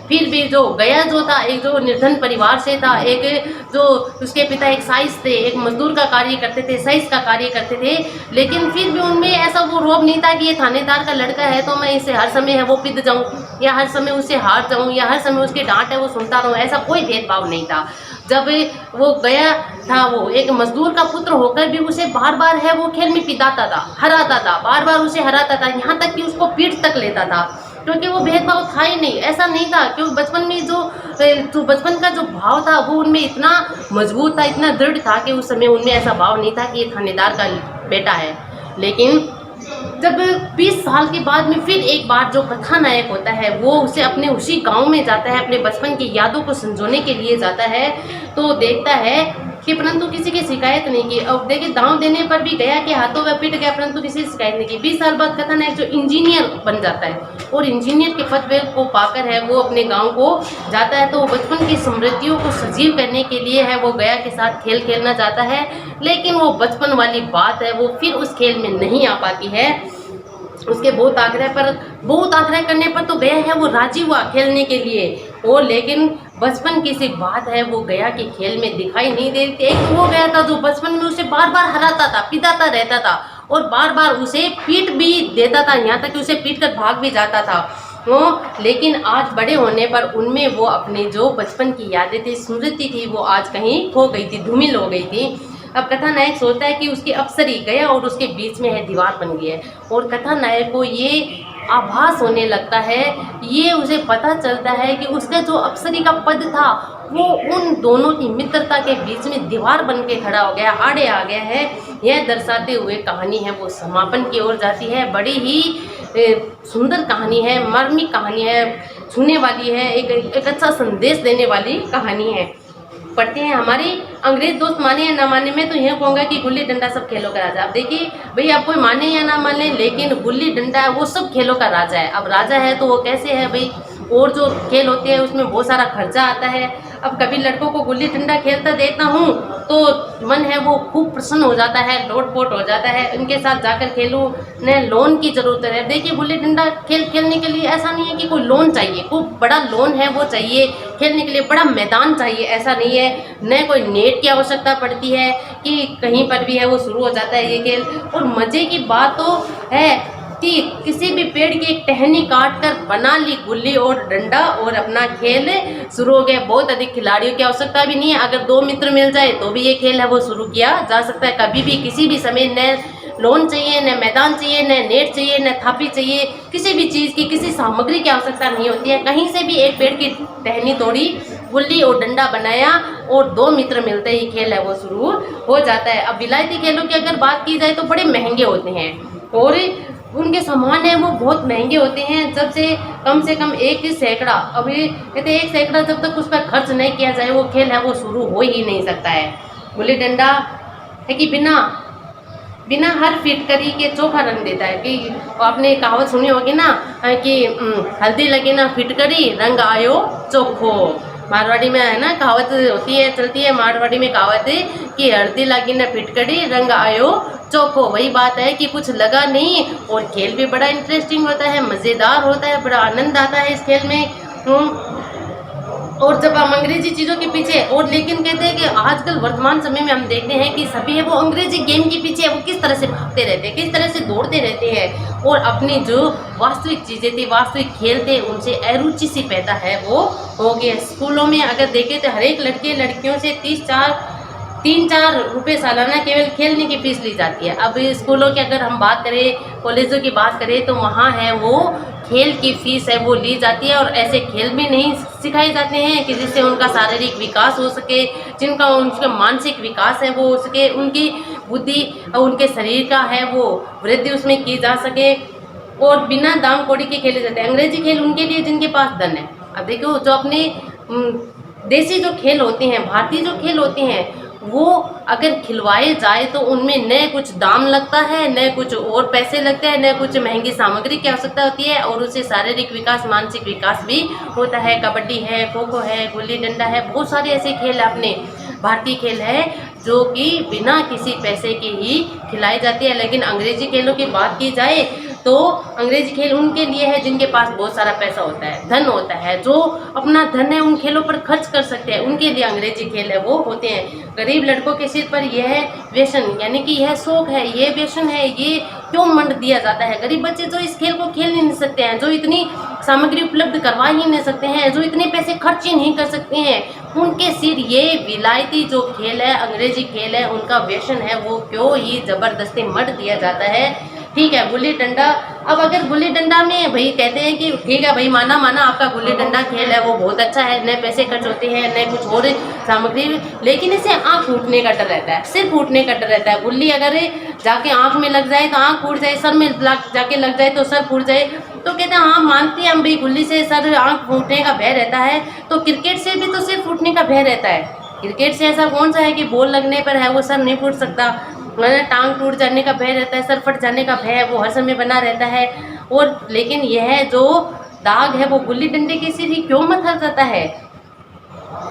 फिर भी जो गया जो था एक जो निर्धन परिवार से था, एक जो उसके पिता एक साइस थे, एक मजदूर का कार्य करते थे, साइस का कार्य करते थे। लेकिन फिर भी उनमें ऐसा वो रोब नहीं था कि ये थानेदार का लड़का है तो मैं इसे हर समय है वो पिद जाऊँ या हर समय उससे हार जाऊँ या हर समय उसकी डांट है वो सुनता रहूँ, ऐसा कोई भेदभाव नहीं था। जब वो गया था वो एक मजदूर का पुत्र होकर भी उसे बार बार है वो खेल में पिदाता था, हराता था, बार बार उसे हराता था, यहाँ तक कि उसको पीठ तक लेता था, क्योंकि वो भेदभाव था ही नहीं। ऐसा नहीं था क्योंकि बचपन में जो बचपन का जो भाव था वो उनमें इतना मजबूत था, इतना दृढ़ था कि उस समय उनमें ऐसा भाव नहीं था कि ये थानेदार का बेटा है। लेकिन जब 20 साल के बाद में फिर एक बार जो कथानायक होता है वो उसे अपने उसी गांव में जाता है, अपने बचपन की यादों को संजोने के लिए जाता है, तो देखता है कि परंतु किसी की शिकायत नहीं की। अब देखिए दांव देने पर भी गया कि हाथों में पिट गया परंतु किसी की शिकायत नहीं की। 20 साल बाद कथानायक जो इंजीनियर बन जाता है और इंजीनियर के पद को पाकर है वो अपने गाँव को जाता है, तो वो बचपन की स्मृतियों को सजीव करने के लिए है वो गया के साथ खेल खेलना चाहता है। लेकिन वो बचपन वाली बात है वो फिर उस खेल में नहीं आ पाती है। उसके बहुत आग्रह करने पर तो गया है वो राजी हुआ खेलने के लिए और लेकिन बचपन की सी बात है वो गया के खेल में दिखाई नहीं देती। एक वो गया था जो बचपन में उसे बार बार हराता था, पिटाता रहता था और बार बार उसे पीट भी देता था, यहाँ तक कि उसे पीट कर भाग भी जाता था वो। लेकिन आज बड़े होने पर उनमें वो अपनी जो बचपन की यादें थी, स्मृति थी, वो आज कहीं खो गई थी, धूमिल हो गई थी। अब कथानायक सोचता है कि उसकी अप्सरी गया और उसके बीच में है दीवार बन गई है और कथानायक को ये आभास होने लगता है, ये उसे पता चलता है कि उसका जो अप्सरी का पद था वो उन दोनों की मित्रता के बीच में दीवार बन के खड़ा हो गया, आड़े आ गया है। यह दर्शाते हुए कहानी है वो समापन की ओर जाती है। बड़ी ही सुंदर कहानी है, मार्मिक कहानी है, छूने वाली है, एक अच्छा संदेश देने वाली कहानी है। पढ़ते हैं। हमारी अंग्रेज दोस्त माने या ना माने, मैं तो यह कहूँगा कि गुल्ली डंडा सब खेलों का राजा। अब देखिए भाई, आप कोई माने या ना माने, लेकिन गुल्ली डंडा वो सब खेलों का राजा है। अब राजा है तो वो कैसे है भाई, और जो खेल होते हैं उसमें बहुत सारा खर्चा आता है। अब कभी लड़कों को गुल्ली डंडा खेलता देखता हूँ तो मन है वो खूब प्रसन्न हो जाता है, लोटपोट हो जाता है, उनके साथ जाकर खेलूँ। न लोन की ज़रूरत है। देखिए गुल्ली डंडा खेलने के लिए ऐसा नहीं है कि कोई लोन चाहिए, खूब बड़ा लोन है वो चाहिए खेलने के लिए, बड़ा मैदान चाहिए, ऐसा नहीं है। न कोई नेट की आवश्यकता पड़ती है कि कहीं पर भी है वो शुरू हो जाता है ये खेल। और मज़े की बात तो है कि किसी भी पेड़ की एक टहनी काट कर बना ली गुल्ली और डंडा और अपना खेल शुरू हो गया। बहुत अधिक खिलाड़ियों की आवश्यकता भी नहीं है, अगर 2 मित्र मिल जाए तो भी ये खेल है वो शुरू किया जा सकता है कभी भी किसी भी समय। न लोन चाहिए, न मैदान चाहिए, न नेट चाहिए, न थापी चाहिए, किसी भी चीज़ की, किसी सामग्री की आवश्यकता नहीं होती है। कहीं से भी एक पेड़ की टहनी तोड़ी, गुल्ली और डंडा बनाया और 2 मित्र मिलते ही खेल है वो शुरू हो जाता है। अब विलायती खेलों की अगर बात की जाए तो बड़े महंगे होते हैं और उनके सामान है वो बहुत महंगे होते हैं। जब से कम 1 सैकड़ा, अभी कहते हैं 1 सैकड़ा जब तक उस पर खर्च नहीं किया जाए वो खेल है वो शुरू हो ही नहीं सकता है। गुल्ली डंडा है कि बिना हर फिटकरी के चोखा रंग देता है। कि आपने कहावत सुनी होगी ना कि हल्दी लगी ना फिटकरी, रंग आयो चोखो। मारवाड़ी में है ना कहावत होती है, चलती है मारवाड़ी में कहावत है कि हल्दी लगी ना फिटकरी, रंग आयो चोखो। वही बात है कि कुछ लगा नहीं और खेल भी बड़ा इंटरेस्टिंग होता है, मज़ेदार होता है, बड़ा आनंद आता है इस खेल में। और जब हम अंग्रेजी चीज़ों के पीछे, और लेकिन कहते हैं कि आजकल वर्तमान समय में हम देखते हैं कि सभी है वो अंग्रेजी गेम के पीछे वो किस तरह से भागते रहते हैं, किस तरह से दौड़ते रहते हैं और अपनी जो वास्तविक चीज़ें थी, वास्तविक खेल थे, उनसे अरुचि सी पैदा है वो हो गया। स्कूलों में अगर देखें तो हर एक लड़के लड़कियों से 3-4 रुपये सालाना केवल खेलने की फीस ली जाती है। अब स्कूलों की अगर हम बात करें, कॉलेजों की बात करें तो वहाँ है वो खेल की फीस है वो ली जाती है और ऐसे खेल भी नहीं सिखाए जाते हैं कि जिससे उनका शारीरिक विकास हो सके, जिनका उनका मानसिक विकास है वो हो सके, उनकी बुद्धि और उनके शरीर का है वो वृद्धि उसमें की जा सके और बिना दाम कौड़ी के खेले जाते हैं। अंग्रेजी खेल उनके लिए जिनके पास धन है। अब देखो जो अपने देसी जो खेल होते हैं, भारतीय जो खेल होते हैं, वो अगर खिलवाए जाए तो उनमें न कुछ दाम लगता है, न कुछ और पैसे लगते हैं, न कुछ महंगी सामग्री की आवश्यकता होती है और उससे शारीरिक विकास, मानसिक विकास भी होता है। कबड्डी है, खो खो है, गुल्ली डंडा है, बहुत सारे ऐसे खेल अपने भारतीय खेल है जो कि बिना किसी पैसे के ही खिलाई जाती है। लेकिन अंग्रेजी खेलों की बात की जाए तो अंग्रेजी खेल उनके लिए है जिनके पास बहुत सारा पैसा होता है, धन होता है, जो अपना धन है उन खेलों पर खर्च कर सकते हैं, उनके लिए अंग्रेजी खेल है वो होते हैं। गरीब लड़कों के सिर पर यह व्यसन यानी कि यह शौक है, ये व्यसन है, ये क्यों मंड दिया जाता है। गरीब बच्चे जो इस खेल को खेल ही नहीं सकते हैं, जो इतनी सामग्री उपलब्ध करवा ही नहीं सकते हैं, जो इतने पैसे खर्च ही नहीं कर सकते हैं, उनके सिर ये विलायती जो खेल है, अंग्रेजी खेल है, उनका व्यसन है वो क्यों ही ज़बरदस्ती मट दिया जाता है। ठीक है, गुल्ली डंडा। अब अगर गुल्ली डंडा में भाई कहते हैं कि ठीक है भाई, माना आपका गुल्ली डंडा खेल है वो बहुत अच्छा है, न पैसे खर्च होते हैं, न कुछ और सामग्री, लेकिन इसे आँख फूटने का डर रहता है, सिर फूटने का डर रहता है। गुल्ली अगर जाके आँख में लग जाए तो आँख फूट जाए, सर में जाके लग जाए तो सर फूट जाए। तो कहते हैं हाँ मानते हैं हम भाई, गुल्ली से सर आँख फूटने का भय रहता है, तो क्रिकेट से भी तो सिर फूटने का भय रहता है। क्रिकेट से ऐसा कौन सा है कि बॉल लगने पर है वो सर नहीं फूट सकता, टांग टूट जाने का भय रहता है, सर फट जाने का भय वो हर समय बना रहता है। और लेकिन यह जो दाग है वो गुल्ली डंडे के सिर ही क्यों मथा जाता है।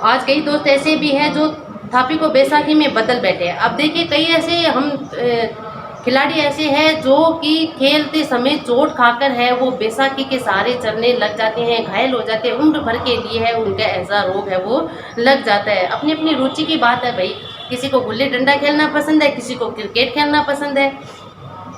आज कई दोस्त ऐसे भी हैं जो थापी को बैसाखी में बदल बैठे हैं। अब देखिए कई ऐसे हम खिलाड़ी ऐसे हैं जो कि खेलते समय चोट खाकर है वो बैसाखी के सहारे चलने लग जाते हैं, घायल हो जाते हैं, उम्र भर के लिए है उनका ऐसा रोग है वो लग जाता है। अपनी अपनी रुचि की बात है भाई, किसी को गुल्ली डंडा खेलना पसंद है, किसी को क्रिकेट खेलना पसंद है,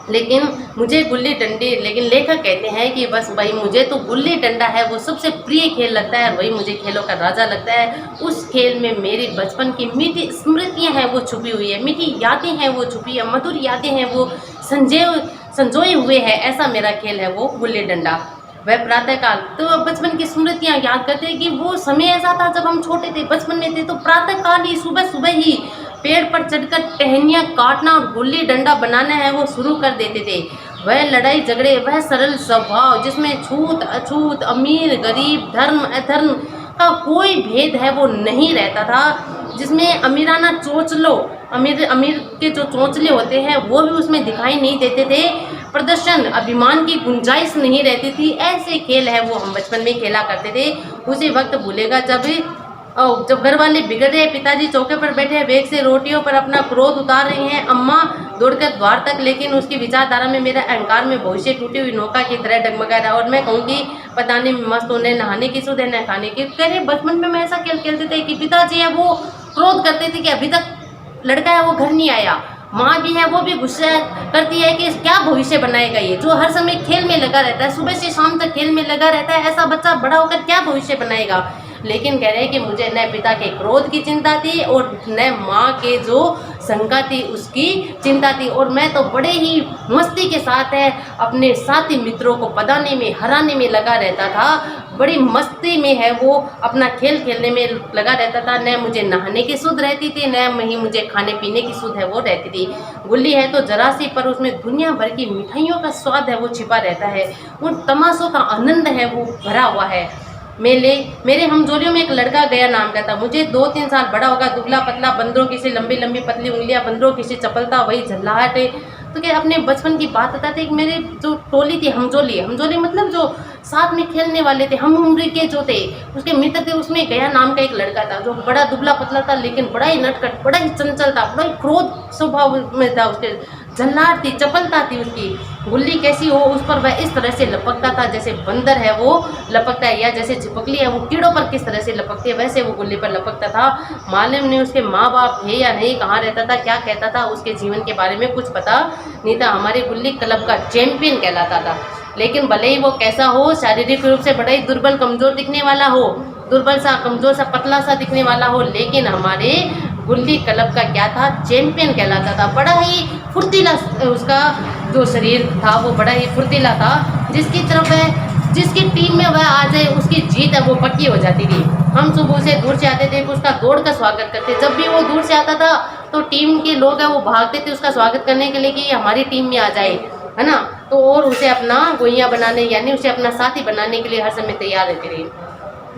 लेकिन मुझे गुल्ली डंडे, लेकिन लेखक कहते हैं कि बस भाई मुझे तो गुल्ली डंडा है वो सबसे प्रिय खेल लगता है, वही मुझे खेलों का राजा लगता है। उस खेल में मेरी बचपन की मीठी स्मृतियां हैं वो छुपी हुई है, मीठी यादें हैं वो छुपी है, मधुर यादें हैं वो संजोए हुए है, ऐसा मेरा खेल है वो गुल्ली डंडा। वह प्रातःकाल, तो बचपन की स्मृतियाँ याद करते हैं कि वो समय ऐसा था जब हम छोटे थे, बचपन में थे, तो प्रातःकाल ही सुबह सुबह ही पेड़ पर चढ़कर टहनियाँ काटना और गुल्ली डंडा बनाना है वो शुरू कर देते थे। वह लड़ाई झगड़े, वह सरल स्वभाव जिसमें छूत अछूत, अमीर गरीब, धर्म अधर्म का कोई भेद है वो नहीं रहता था। जिसमें अमीराना चोंचलो अमीर के जो चोंचले होते हैं वो भी उसमें दिखाई नहीं देते थे। प्रदर्शन अभिमान की गुंजाइश नहीं रहती थी। ऐसे खेल है वो हम बचपन में खेला करते थे। उसी वक्त भूलेगा जब घर वाले बिगड़ रहे, पिताजी चौके पर बैठे हैं, बेग से रोटियों पर अपना क्रोध उतार रही हैं, अम्मा दौड़कर द्वार तक, लेकिन उसकी विचारधारा में मेरा अहंकार में भविष्य टूटी हुई नौका की तरह डगमगा रहा। और मैं कहूँगी पताने में मस्त होने, नहाने की सुध है न खाने की। कह रहे बचपन में मैं ऐसा खेल खेलते थे कि पिताजी है वो क्रोध करते थे कि अभी तक लड़का है वो घर नहीं आया, माँ भी है वो भी गुस्सा करती है कि क्या भविष्य बनाएगा ये जो हर समय खेल में लगा रहता है, सुबह से शाम तक खेल में लगा रहता है, ऐसा बच्चा बड़ा होकर क्या भविष्य बनाएगा। लेकिन कह रहे हैं कि मुझे न पिता के क्रोध की चिंता थी और न माँ के जो शंका थी उसकी चिंता थी। और मैं तो बड़े ही मस्ती के साथ है अपने साथी मित्रों को पदाने में हराने में लगा रहता था। बड़ी मस्ती में है वो अपना खेल खेलने में लगा रहता था। न मुझे नहाने की सुध रहती थी, न ही मुझे खाने पीने की सुध है वो रहती थी। गुल्ली है तो जरा सी, पर उसमें दुनिया भर की मिठाइयों का स्वाद है वो छिपा रहता है, उन तमाशों का आनंद है वो भरा हुआ है। मेरे हमजोलियों में एक लड़का गया नाम का था। मुझे 2-3 साल बड़ा होगा, दुबला पतला, बंदरों की सी लंबी लंबी पतली उंगलियां, बंदरों की सी चपलता, वही झल्लाहट। तो क्या अपने बचपन की बात बताते एक मेरे जो टोली थी हमजोली मतलब जो साथ में खेलने वाले थे, हम उम्र के जो थे उसके मित्र थे, उसमें गया नाम का एक लड़का था जो बड़ा दुबला पतला था, लेकिन बड़ा ही नटखट, बड़ा ही चंचल था, बड़ा ही क्रोध स्वभाव में था, उसके झल्लाहट थी, चपलता थी उसकी। गुल्ली कैसी हो उस पर वह इस तरह से लपकता था जैसे बंदर है वो लपकता है, या जैसे छिपकली है वो कीड़ों पर किस तरह से लपकती है वैसे वो गुल्ली पर लपकता था। मालूम नहीं उसके माँ बाप थे या नहीं, कहाँ रहता था, क्या कहता था, उसके जीवन के बारे में कुछ पता नहीं था। हमारे गुल्ली क्लब का चैंपियन कहलाता था। लेकिन भले ही वो कैसा हो, शारीरिक रूप से बड़ा ही दुर्बल कमजोर दिखने वाला हो, दुर्बल सा कमजोर सा पतला सा दिखने वाला हो, लेकिन हमारे गुल्ली क्लब का क्या था, चैंपियन कहलाता था। बड़ा ही फुर्तीला उसका जो शरीर था वो बड़ा ही फुर्तीला था। जिसकी टीम में वह आ जाए उसकी जीत है वो पक्की हो जाती थी। हम सुबह से दूर से आते थे तो उसका दौड़ का स्वागत करते। जब भी वो दूर से आता था तो टीम के लोग हैं वो भागते थे उसका स्वागत करने के लिए कि हमारी टीम में आ जाए, है ना। तो और उसे अपना गोइयाँ बनाने यानी उसे अपना साथी बनाने के लिए हर समय तैयार रहते रहे।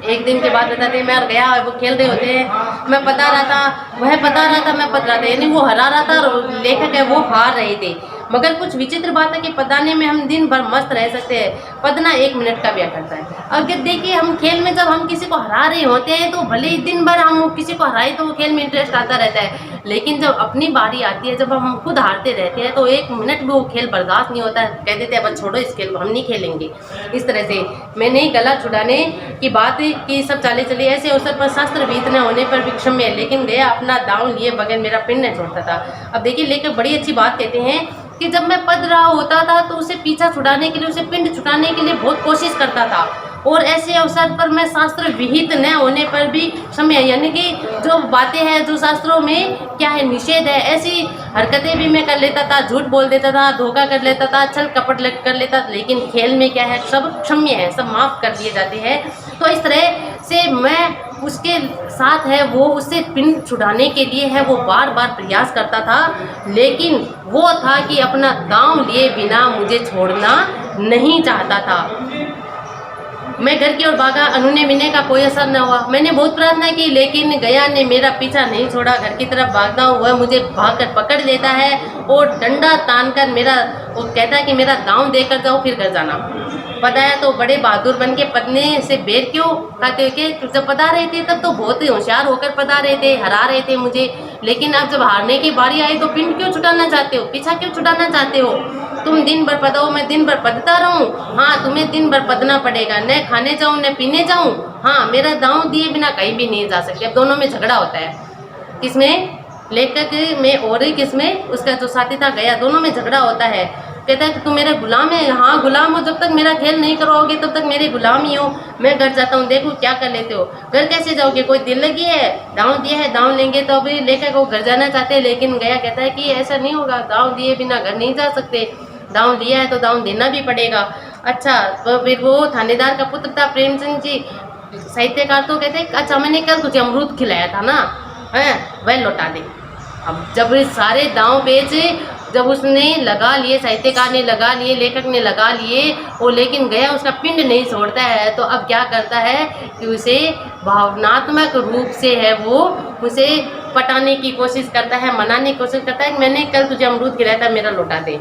एक दिन के बाद बताते मैं गया, वो खेल रहे होते हैं, मैं पता रहा था, वह पता रहा था, मैं पता रहा था, यानी वो हरा रहा था और लेखक है वो हार रहे थे। मगर कुछ विचित्र बात है कि पदाने में हम दिन भर मस्त रह सकते हैं, पदना 1 मिनट का ब्याह करता है। अगर देखिए हम खेल में जब हम किसी को हरा रहे होते हैं तो भले ही दिन भर हम किसी को हराए तो वो खेल में इंटरेस्ट आता रहता है, लेकिन जब अपनी बारी आती है, जब हम खुद हारते रहते हैं तो 1 मिनट भी वो खेल बर्दाश्त नहीं होता है, कह देते हैं बस छोड़ो इस खेल को, हम नहीं खेलेंगे। इस तरह से मैंने गला छुड़ाने की बात की सब चाले चली। ऐसे अवसर पर शास्त्र विहित न होने पर भी क्षम्य है, लेकिन गया अपना दांव लिए बगैर मेरा पिंड न छोड़ता था। अब देखिए लेकर बड़ी अच्छी बात कहते हैं कि जब मैं पद रहा होता था तो उसे पीछा छुड़ाने के लिए, उसे पिंड छुड़ाने के लिए बहुत कोशिश करता था, और ऐसे अवसर पर मैं शास्त्र विहित न होने पर भी क्षम्य, यानी कि जो बातें हैं जो शास्त्रों में क्या है निषेध है, ऐसी हरकतें भी मैं कर लेता था, झूठ बोल देता था, धोखा कर लेता था, छल कपट कर लेता था, लेकिन खेल में क्या है सब क्षम्य है, सब माफ़ कर दिए जाते हैं। तो इस तरह से मैं उसके साथ है वो उससे पिंड छुड़ाने के लिए है वो बार बार प्रयास करता था, लेकिन वो था कि अपना दांव लिए बिना मुझे छोड़ना नहीं चाहता था। मैं घर की ओर भागा, अनुने विनय का कोई असर न हुआ। मैंने बहुत प्रार्थना की लेकिन गया ने मेरा पीछा नहीं छोड़ा। घर की तरफ भागता हूँ, वह मुझे भागकर पकड़ लेता है और डंडा तानकर वो कहता है कि मेरा दांव देकर जाओ फिर घर जाना। पदाया तो बड़े बहादुर बन के पदने से बेर क्यों खाते के, जब पदा रहे थे तब तो बहुत ही होशियार होकर पदा रहे थे, हरा रहे थे मुझे, लेकिन अब जब हारने की बारी आई तो पिंड क्यों छुटाना चाहते हो, पीछा क्यों छुटाना चाहते हो। तुम दिन भर पदाओ, मैं दिन भर पदता रहूं। हाँ तुम्हें दिन भर पदना पड़ेगा, न खाने जाऊं न पीने जाऊं। हाँ मेरा दांव दिए बिना कहीं भी नहीं जा सकते। अब दोनों में झगड़ा होता है, किसमें, लेखक में और किसमें उसका जो साथी था गया, दोनों में झगड़ा होता है। कहता है कि तुम मेरे गुलाम है। हाँ गुलाम हो, जब तक मेरा खेल नहीं करवाओगे तब तक मेरे गुलाम ही हो। मैं घर जाता हूँ, देखो क्या कर लेते हो। घर कैसे जाओगे, कोई दिल लगी है, दांव दिया है, दांव लेंगे तो अभी लेकर वो घर जाना चाहते हैं, लेकिन गया कहता है कि ऐसा नहीं होगा, दांव दिए बिना घर नहीं जा सकते, दांव लिया है तो दांव देना भी पड़ेगा। अच्छा तो फिर वो थानेदार का पुत्र था प्रेम सिंह जी साहित्यकार, तो कहते हैं अच्छा मैंने कल तुझे अमरूद खिलाया था ना, है वह लौटा दे। अब जब सारे दांव बेच जब उसने लगा लिए, साहित्यकार ने लगा लिए, लेखक ने लगा लिए, वो लेकिन गया उसका पिंड नहीं छोड़ता है, तो अब क्या करता है कि उसे भावनात्मक रूप से है वो उसे पटाने की कोशिश करता है, मनाने की कोशिश करता है कि मैंने कल तुझे अमरूद खिलाया था, मेरा लौटा दे।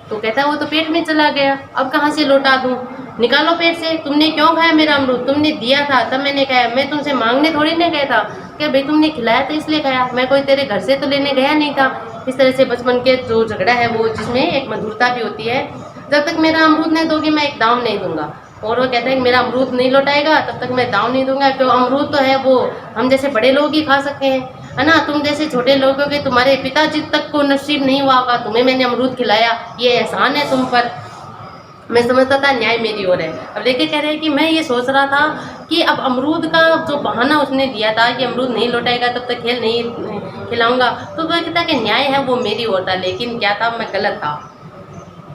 तो कहता है वो तो पेट में चला गया, अब कहाँ से लौटा दूँ, निकालो पेट से, तुमने क्यों खाया मेरा अमरूद, तुमने दिया था तब मैंने खाया, मैं तुमसे मांगने थोड़ी ना गया था, क्या भाई तुमने खिलाया था इसलिए खाया, मैं कोई तेरे घर से तो लेने गया नहीं था। इस तरह से बचपन के जो झगड़ा है वो जिसमें एक मधुरता भी होती है, जब तक मेरा अमरूद नहीं दोगे मैं एक दाम नहीं दूंगा, और वो कहता है कि मेरा अमरूद नहीं लौटाएगा तब तक मैं दाम नहीं दूंगा, क्यों अमरूद तो है वो हम जैसे बड़े लोग ही खा सकते हैं, है ना, तुम जैसे छोटे लोगों के तुम्हारे पिताजी तक को नसीब नहीं हुआ होगा, तुम्हें मैंने अमरूद खिलाया, ये एहसान है तुम पर। मैं समझता था न्याय मेरी ओर है। अब लेके कह रहे हैं कि मैं ये सोच रहा था कि अब अमरूद का जो बहाना उसने दिया था कि अमरूद नहीं लौटाएगा तब तक खेल नहीं खिलाऊंगा, तो वो कहता कि न्याय है वो मेरी ओर था, लेकिन क्या था, मैं गलत था।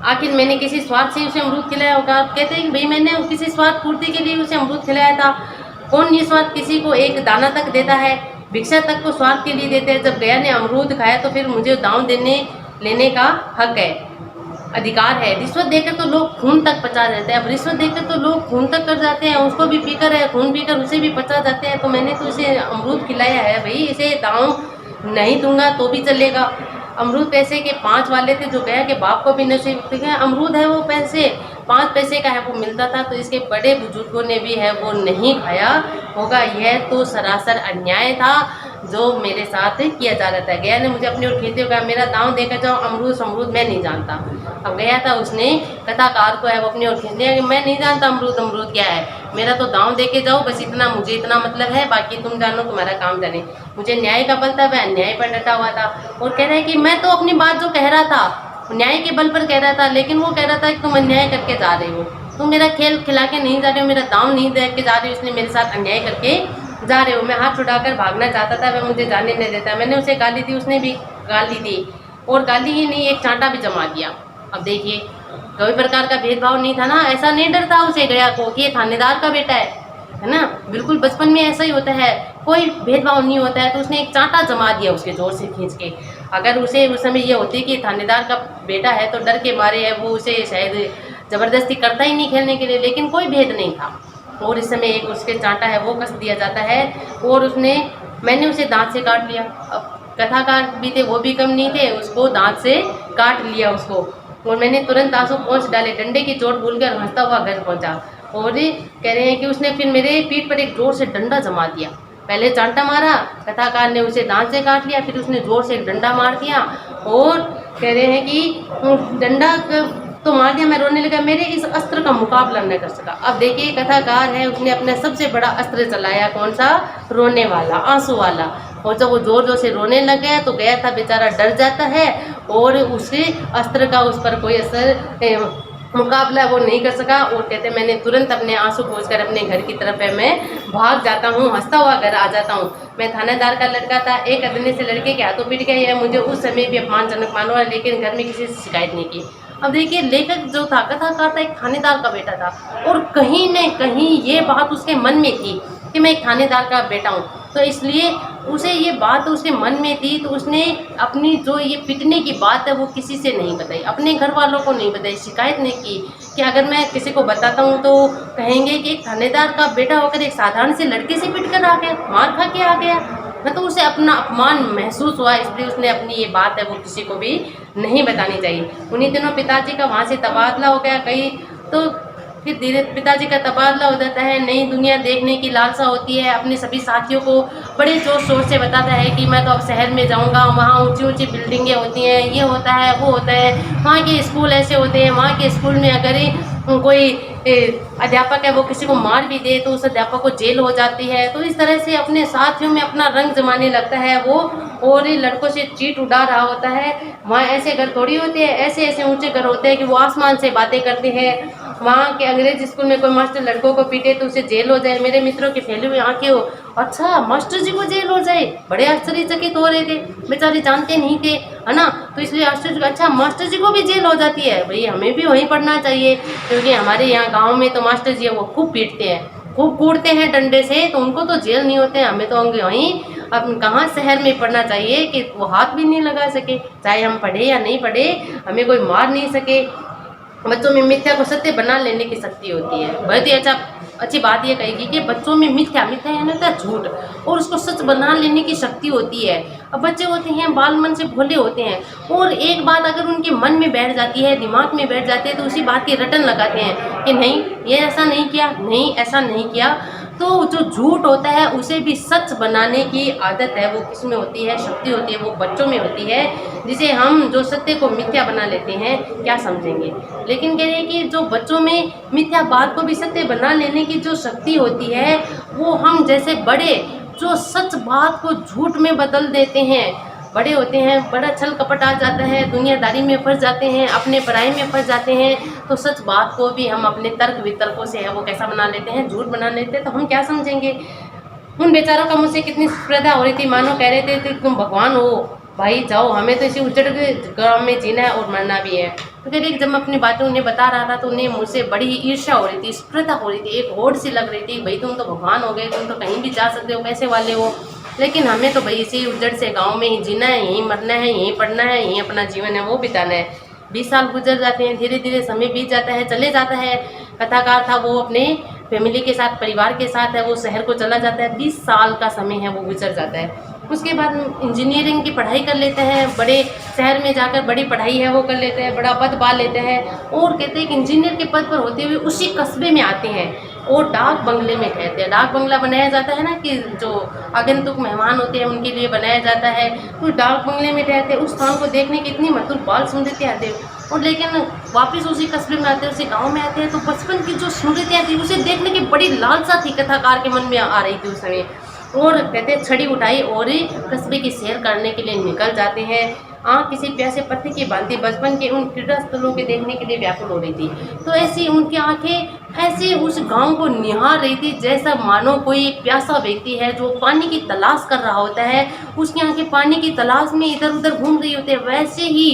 आखिर मैंने किसी स्वार्थ से उसे अमरूद खिलाया होगा। आप कहते हैं कि भाई मैंने किसी स्वार्थ पूर्ति के लिए उसे अमरूद खिलाया था। कौन निस्वार्थ किसी को एक दाना तक देता है, भिक्षा तक को स्वार्थ के लिए देते हैं। जब गया ने अमरूद खाया तो फिर मुझे दाम देने लेने का हक है, अधिकार है। रिश्वत देकर तो लोग खून तक पचा जाते हैं, अब रिश्वत देकर तो लोग खून तक कर जाते हैं, उसको भी पीकर है, खून पीकर उसे भी पचा जाते हैं। तो मैंने तो उसे अमरूद खिलाया है भाई, इसे दाम नहीं दूंगा तो भी चलेगा। अमरूद पैसे के 5 वाले थे, जो गया के बाप को भी नसीब थे। अमरूद है वो पैसे 5 पैसे का है, वो मिलता था, तो इसके बड़े बुजुर्गों ने भी है वो नहीं खाया होगा। यह तो सरासर अन्याय था जो मेरे साथ किया जा रहा था। गया ने मुझे अपनी ओर खींचते हुए कहा मेरा दांव देकर जाओ, अमरूद अमरूद मैं नहीं जानता। अब गया था उसने कथाकार को है वो अपनी ओर खींच लिया कि मैं नहीं जानता अमरूद अमरूद क्या है, मेरा तो दांव दे के जाओ बस, इतना मुझे इतना मतलब है, बाकी तुम जानो तुम्हारा काम जाने। मुझे न्याय का बल था, वह अन्याय पर डटा हुआ था और कह रहा है कि मैं तो अपनी बात जो कह रहा था न्याय के बल पर कह रहा था, लेकिन वो कह रहा था कि तुम अन्याय करके जा रहे हो, तुम मेरा खेल खिला के नहीं जा रहे हो, मेरा दाम नहीं दे के जा रहे हो, इसलिए मेरे साथ अन्याय करके जा रहे हो। मैं हाथ छुड़ाकर भागना चाहता था, वह मुझे जाने नहीं देता। मैंने उसे गाली दी, उसने भी गाली दी, और गाली ही नहीं एक चांटा भी जमा दिया। अब देखिए कोई प्रकार का भेदभाव नहीं था ना, ऐसा नहीं डर था उसे गया को कि ये थानेदार का बेटा है ना, बिल्कुल बचपन में ऐसा ही होता है, कोई भेदभाव नहीं होता है। तो उसने एक चांटा जमा दिया उसके जोर से खींच के। अगर उसे उस समय ये होती कि थानेदार का बेटा है तो डर के मारे है वो उसे शायद ज़बरदस्ती करता ही नहीं खेलने के लिए, लेकिन कोई भेद नहीं था। और इस समय एक उसके चांटा है वो कस दिया जाता है और मैंने उसे दांत से काट लिया। अब कथाकार भी थे वो भी कम नहीं थे, उसको दांत से काट लिया उसको, और मैंने तुरंत आंसू पोंछ डाले, डंडे की चोट भूलकर हंसता हुआ घर पहुंचा। और कह रहे हैं कि उसने फिर मेरे पीठ पर एक जोर से डंडा जमा दिया। पहले चांटा मारा, कथाकार ने उसे दांत से काट लिया, फिर उसने जोर से एक डंडा मार दिया और कह रहे हैं कि डंडा तो मार दिया, मैं रोने लगा, मेरे इस अस्त्र का मुकाबला न कर सका। अब देखिए कथाकार है उसने अपना सबसे बड़ा अस्त्र चलाया, कौन सा, रोने वाला, आंसू वाला। और जब वो जोर जोर से रोने लग गया तो गया था बेचारा डर जाता है और उसे अस्त्र का उस पर कोई असर मुकाबला वो नहीं कर सका। और कहते मैंने तुरंत अपने आंसू पोंछकर अपने घर की तरफ है मैं भाग जाता हूँ, हंसता हुआ घर आ जाता हूँ। मैं थानेदार का लड़का था, एक अदने से लड़के के हाथों पीट गया, यह मुझे उस समय भी अपमानजनक मालूम है, लेकिन घर में किसी से शिकायत नहीं की। अब देखिए लेखक जो था, कथाकार था, एक थानेदार का बेटा था और कहीं न कहीं ये बात उसके मन में थी कि मैं एक थानेदार का बेटा हूँ, तो इसलिए उसे ये बात उसके मन में थी। तो उसने अपनी जो ये पिटने की बात है वो किसी से नहीं बताई, अपने घर वालों को नहीं बताई, शिकायत नहीं की कि अगर मैं किसी को बताता हूँ तो कहेंगे कि एक थानेदार का बेटा होकर एक साधारण से लड़के से पिट कर आ गया, मार खा के आ गया। तो उसे अपना अपमान महसूस हुआ, इसलिए उसने अपनी ये बात है वो किसी को भी नहीं बतानी चाहिए। उन्हीं दिनों पिताजी का वहाँ से तबादला हो गया कहीं, तो फिर धीरे पिताजी का तबादला हो जाता है, नई दुनिया देखने की लालसा होती है। अपने सभी साथियों को बड़े जोर शोर से बताता है कि मैं तो अब शहर में जाऊंगा, वहाँ ऊंची ऊंची बिल्डिंगें होती हैं, ये होता है वो होता है, वहाँ के स्कूल ऐसे होते हैं, वहाँ के स्कूल में अगर कोई अध्यापक है वो किसी को मार भी दे तो उस अध्यापक को जेल हो जाती है। तो इस तरह से अपने साथियों में अपना रंग जमाने लगता है वो, और लड़कों से चीट उड़ा रहा होता है। वहाँ ऐसे घर थोड़ी होते हैं, ऐसे ऐसे ऊंचे घर होते हैं कि वो आसमान से बातें करते हैं। वहाँ के अंग्रेज स्कूल में कोई मास्टर लड़कों को पीटे तो उसे जेल हो जाए। मेरे मित्रों की फैली हुई आंखें हो, अच्छा मास्टर जी को जेल हो जाए, बड़े आश्चर्यचकित हो रहे थे, बेचारे जानते नहीं थे, है ना। तो इसलिए आश्चर्य, अच्छा मास्टर जी को भी जेल हो जाती है, भाई हमें भी वहीं पढ़ना चाहिए, क्योंकि हमारे यहाँ गाँव में तो मास्टर जी है वो खूब पीटते हैं, खूब कूटते हैं डंडे से, तो उनको तो जेल नहीं होते हैं, हमें तो होंगे वहीं अब कहाँ शहर में पढ़ना चाहिए कि वो हाथ भी नहीं लगा सके, चाहे हम पढ़े या नहीं पढ़े, हमें कोई मार नहीं सके। बच्चों में मिथ्या को सत्य बना लेने की शक्ति होती है। बहुत ही अच्छी बात ये कहेगी कि बच्चों में मिथ्या है ना झूठ, और उसको सच बना लेने की शक्ति होती है। अब बच्चे होते हैं बाल मन से भोले होते हैं, और एक बात अगर उनके मन में बैठ जाती है, दिमाग में बैठ जाती है, तो उसी बात की रटन लगाते हैं कि नहीं ये ऐसा नहीं किया, नहीं ऐसा नहीं किया। तो जो झूठ होता है उसे भी सच बनाने की आदत है, वो किसमें होती है, शक्ति होती है, वो बच्चों में होती है, जिसे हम जो सत्य को मिथ्या बना लेते हैं क्या समझेंगे। लेकिन कह रहे हैं कि जो बच्चों में मिथ्या बात को भी सत्य बना लेने की जो शक्ति होती है, वो हम जैसे बड़े जो सच बात को झूठ में बदल देते हैं, बड़े होते हैं, बड़ा छल कपट आ जाता है, दुनियादारी में फंस जाते हैं, अपने पढ़ाई में फंस जाते हैं, तो सच बात को भी हम अपने तर्क वितर्कों से है वो कैसा बना लेते हैं, झूठ बना लेते हैं। तो हम क्या समझेंगे। उन बेचारों का मुझसे कितनी श्रद्धा हो रही थी, मानो कह रहे थे तुम भगवान हो भाई, जाओ, हमें तो इसी उजड़ के गाँव में जीना है और मरना भी है। तो कह रही जब मैं अपनी बातें उन्हें बता रहा था तो उन्हें मुझसे बड़ी ही ईर्ष्या हो रही थी, स्पर्धा हो रही थी, एक होड़ सी लग रही थी, भाई तुम तो भगवान हो गए, तुम तो कहीं भी जा सकते हो, पैसे वाले हो, लेकिन हमें तो भाई इसी उजड़ से गांव में ही जीना है, यहीं मरना है, यहीं पढ़ना है, यहीं अपना जीवन है वो बिताना है। 20 साल गुजर जाते हैं, धीरे धीरे समय बीत जाता है, चले जाता है। कथाकार था वो अपने फैमिली के साथ, परिवार के साथ है वो शहर को चला जाता है, 20 साल का समय है वो गुजर जाता है। उसके बाद इंजीनियरिंग की पढ़ाई कर लेते हैं, बड़े शहर में जाकर बड़ी पढ़ाई है वो कर लेते हैं, बड़ा पद पा लेते हैं, और कहते हैं कि इंजीनियर के पद पर होते हुए उसी कस्बे में आते हैं और डाक बंगले में ठहरते हैं। डाक बंगला बनाया जाता है ना कि जो आगंतुक मेहमान होते हैं उनके लिए बनाया जाता है, तो डाक बंगले में ठहरते हैं। उस स्थान को देखने की इतनी मधुर बाल स्मृति आते हैं, और लेकिन वापस उसी कस्बे में आते हैं, उसी गांव में आते हैं, तो बचपन की जो स्मृतियाँ थी उसे देखने की बड़ी लालसा थी कथाकार के मन में आ रही थी उस समय। और कहते हैं छड़ी उठाई और कस्बे की सैर करने के लिए निकल जाते हैं। आँख किसी प्यासे पत्ते की भांति बचपन के उन क्रीड़ा स्थलों के देखने के लिए व्याकुल हो रही थी। तो ऐसी उनकी आंखें ऐसे उस गांव को निहार रही थी जैसा मानो कोई एक प्यासा व्यक्ति है जो पानी की तलाश कर रहा होता है, उसकी आंखें पानी की तलाश में इधर उधर घूम रही होती है। वैसे ही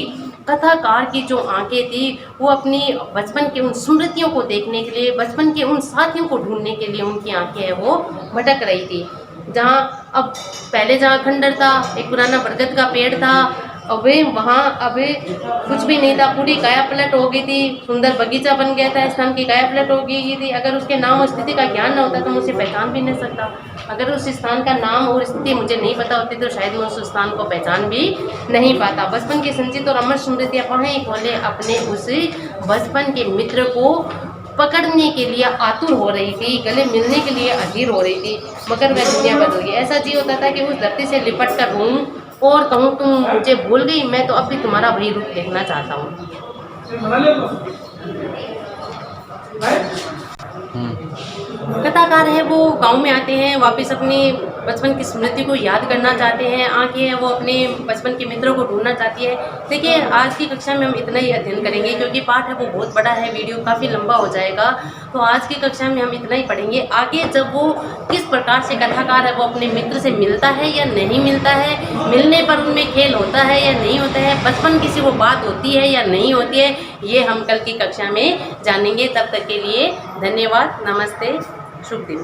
कथाकार की जो आंखें थी वो अपनी बचपन के उन स्मृतियों को देखने के लिए, बचपन के उन साथियों को ढूंढने के लिए उनकी आंखें है वो भटक रही थी। जहाँ अब पहले जहाँ खंडर था, एक पुराना बरगद का पेड़ था, अब वहाँ अब कुछ भी नहीं था, पूरी काया पलट हो गई थी, सुंदर बगीचा बन गया था, स्थान की काया पलट हो गई थी। अगर उसके नाम और स्थिति का ज्ञान न होता तो मैं उसे पहचान भी नहीं सकता। अगर उस स्थान का नाम और स्थिति मुझे नहीं पता होती तो शायद मैं उस स्थान को पहचान भी नहीं पाता। बचपन की संचित और अमर स्मृतियाँ पढ़े खोले अपने उस बचपन के मित्र को पकड़ने के लिए आतुर हो रही थी, गले मिलने के लिए अधीर हो रही थी, मगर वह दुनिया बदल गई। ऐसा जी होता था कि उस धरती से लिपट कर रहूं और कहूँ तुम मुझे भूल गई, मैं तो अब भी तुम्हारा वही रूप देखना चाहता हूँ। कथाकार है वो गांव में आते हैं, वापस अपनी बचपन की स्मृति को याद करना चाहते हैं। आंखें हैं वो अपने बचपन के मित्रों को ढूंढना चाहती है। देखिए आज की कक्षा में हम इतना ही अध्ययन करेंगे क्योंकि पाठ है वो बहुत बड़ा है, वीडियो काफ़ी लंबा हो जाएगा, तो आज की कक्षा में हम इतना ही पढ़ेंगे। आगे जब वो किस प्रकार से कथाकार है वो अपने मित्र से मिलता है या नहीं मिलता है, मिलने पर उनमें खेल होता है या नहीं होता है, बचपन की से वो बात होती है या नहीं होती है, ये हम कल की कक्षा में जानेंगे। तब तक के लिए धन्यवाद, नमस्ते, शुभ दिन।